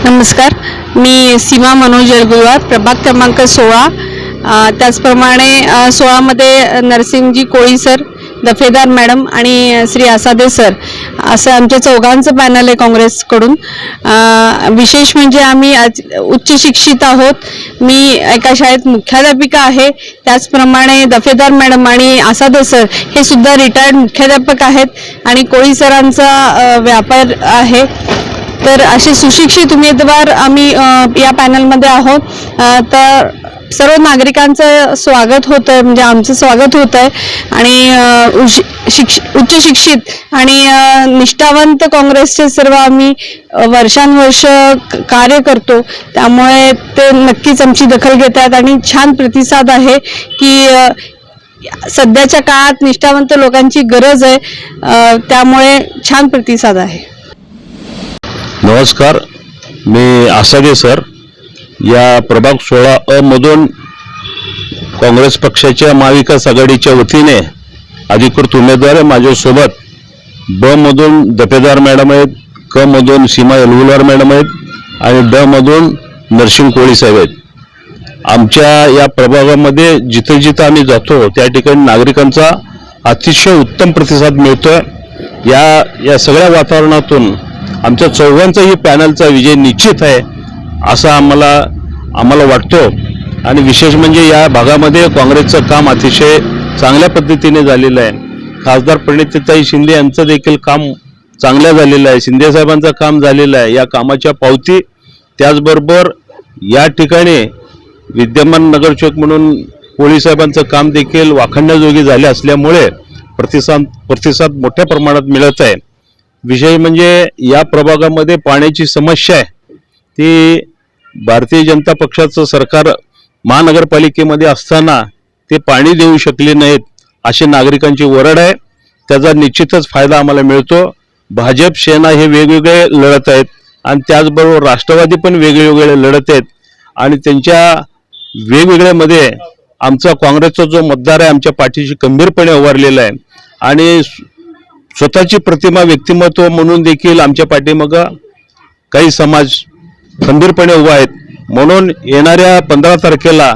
नमस्कार, मी सीमा मनोज जळगुळवार, प्रभाग क्रमांक 16. त्याचप्रमाणे 16 मध्ये नरसिंगजी कोळी सर, दफेदार मॅडम आणि श्री आसादे सर असं आमच्या चौघांचं पॅनल आहे काँग्रेसकडून. विशेष म्हणजे आम्ही उच्च शिक्षित आहोत. मी एका शाळेत मुख्याध्यापिका आहे. त्याचप्रमाणे दफेदार मॅडम आणि आसादे सर हे सुद्धा रिटायर्ड मुख्याध्यापक आहेत आणि कोळी सरांचा व्यापार आहे. तर असे सुशिक्षित उमेदवार आम्ही या पॅनलमध्ये आहोत. तर सर्व नागरिकांचं स्वागत होतं आहे, म्हणजे आमचं स्वागत होतं आहे आणि उच्च शिक्षित आणि निष्ठावंत काँग्रेसचे सर्व आम्ही वर्षानुवर्ष कार्य करतो. त्यामुळे ते नक्कीच आमची दखल घेत आहेत आणि छान प्रतिसाद आहे की सध्याच्या काळात निष्ठावंत लोकांची गरज आहे. त्यामुळे छान प्रतिसाद आहे. नमस्कार, मी आसादे सर या प्रभाग 16 मधून काँग्रेस पक्षाच्या महाविकास आघाडीच्या वतीने अधिकृत उमेदवार आहे. माझ्यासोबत ब मधून दफेदार मॅडम आहेत, क मधून सीमा जळगुळवार मॅडम आहेत आणि ड मधून नरसिंग कोळी साहेब आहेत. आमच्या या प्रभागामध्ये जिथं जिथं आम्ही जातो त्या ठिकाणी नागरिकांचा अतिशय उत्तम प्रतिसाद मिळतोय. या सगळ्या वातावरणातून आमच्या चौघांचाही पॅनलचा विजय निश्चित आहे असं आम्हाला वाटतो. आणि विशेष म्हणजे या भागामध्ये काँग्रेसचं काम अतिशय चांगल्या पद्धतीने झालेलं आहे. खासदार प्रणितीताई शिंदे यांचं देखील काम चांगलं झालेलं आहे. शिंदे साहेबांचं काम झालेलं आहे. या कामाच्या पावती त्याचबरोबर या ठिकाणी विद्यमान नगरसेवक म्हणून कोळी साहेबांचं काम देखील वाखाणण्याजोगी झाले असल्यामुळे प्रतिसाद मोठ्या प्रमाणात मिळत आहे. विषय म्हणजे या प्रभागामध्ये पाण्याची समस्या आहे, ती भारतीय जनता पक्षाचं सरकार महानगरपालिकेमध्ये असताना ते पाणी देऊ शकले नाहीत अशी नागरिकांची ओरड आहे. त्याचा निश्चितच फायदा आम्हाला मिळतो. भाजप सेना हे वेगवेगळे लढत आहेत आणि त्याचबरोबर राष्ट्रवादी पण वेगवेगळे लढत आहेत आणि त्यांच्या वेगवेगळ्यामध्ये आमचा काँग्रेसचा जो मतदार आहे आमच्या पाठीशी खंबीरपणे उभारलेला आहे आणि स्वतःची प्रतिमा व्यक्तिमत्व म्हणून देखील आमच्या पाठीमागं काही समाज खंबीरपणे उभा आहेत. म्हणून येणाऱ्या 15 तारखेला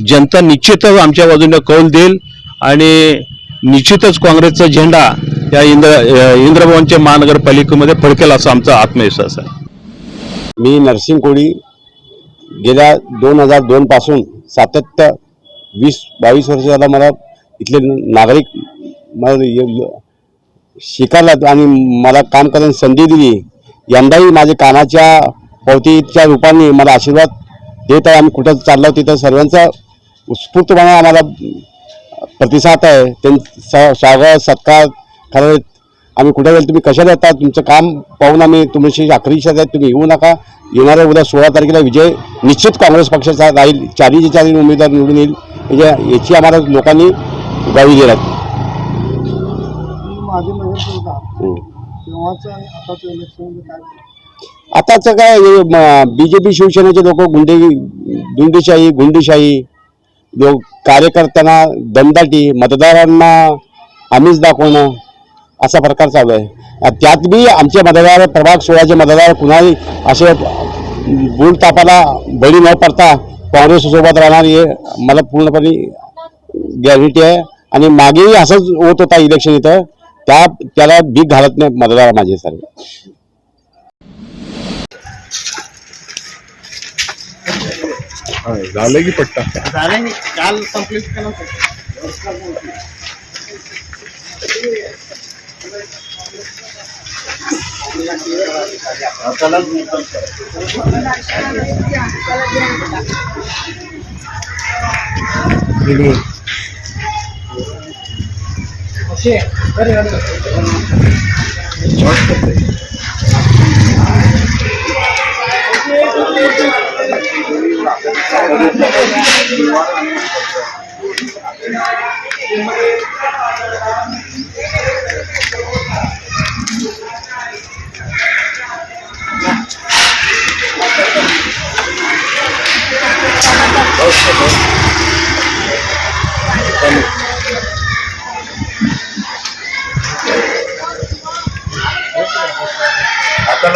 जनता निश्चितच आमच्या बाजूने कौल देईल आणि निश्चितच काँग्रेसचा झेंडा या इंद्रभवनच्या महानगरपालिकेमध्ये फडकेल असा आमचा आत्मविश्वास आहे. मी नरसिंग कोळी गेल्या 2002 पासून सातत्य 20-22 वर्ष झाला मला इथले नागरिक मला स्वीकारला आणि मला काम करण्याची संधी दिली. यंदाही माझ्या कामाच्या पावतीच्या रूपाने मला आशीर्वाद देत आहे. आम्ही कुठं चाललो तिथं सर्वांचा उत्स्फूर्तपणे आम्हाला प्रतिसाद आहे. त्यांचा स्वागत सत्कार करत आम्ही कुठे गेलो, तुम्ही कशाला येतात, तुमचं काम पाहून आम्ही तुमची आखरी इच्छा आहे, तुम्ही येऊ नका. येणाऱ्या उद्या 16 तारखेला विजय निश्चित काँग्रेस पक्षाचा राहील. चारी उमेदवार निवडून येईल याची आम्हाला लोकांनी ग्वाही दिली आहे. आताचं काय बीजेपी शिवसेनेचे लोक गुंडीशाही लोक कार्यकर्त्यांना दमदाटी, मतदारांना आमिष दाखवणं असा प्रकार चालू आहे. त्यात बी आमचे मतदार प्रभाग 16चे मतदार कुणाही असे बोलतापाला बळी न पडता काँग्रेससोबत राहणार हे मला पूर्णपणे गॅरंटी आहे. आणि मागेही असंच होत होता इलेक्शन इथं, त्याला भीक घालत नाही मतदार माझे सर्व. झालं की पट्टा काल कंप्लीट केलं. आता